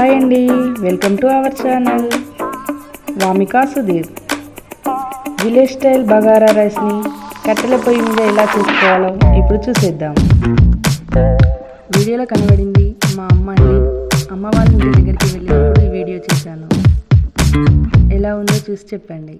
Hi అండి, welcome to our channel Vamika Sudheer. Village style bagara రైస్ని కట్టెల పొయ్యి మీద ఎలా చేసుకోవాలో ఇప్పుడు చూసేద్దాం. వీడియోలో కనబడింది మా అమ్మ అండి. అమ్మ వాళ్ళ ఇంటి దగ్గరికి వెళ్ళినప్పుడు ఈ వీడియో చూశాను. ఎలా ఉందో చూసి చెప్పండి.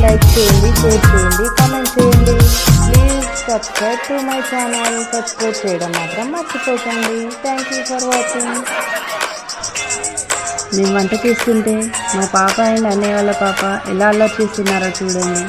లైక్ చేయండి, షేర్ చేయండి, కామెంట్ చేయండి. Please subscribe to my channel. Subscribe చేయడం మాత్రం మర్చిపోకండి. Thank you for watching. నేను వంట చేస్తుంటే మా పాప అండ్ అన్నయ్య వాళ్ళ పాప ఎలా అల్లరి చేస్తున్నారో చూడండి.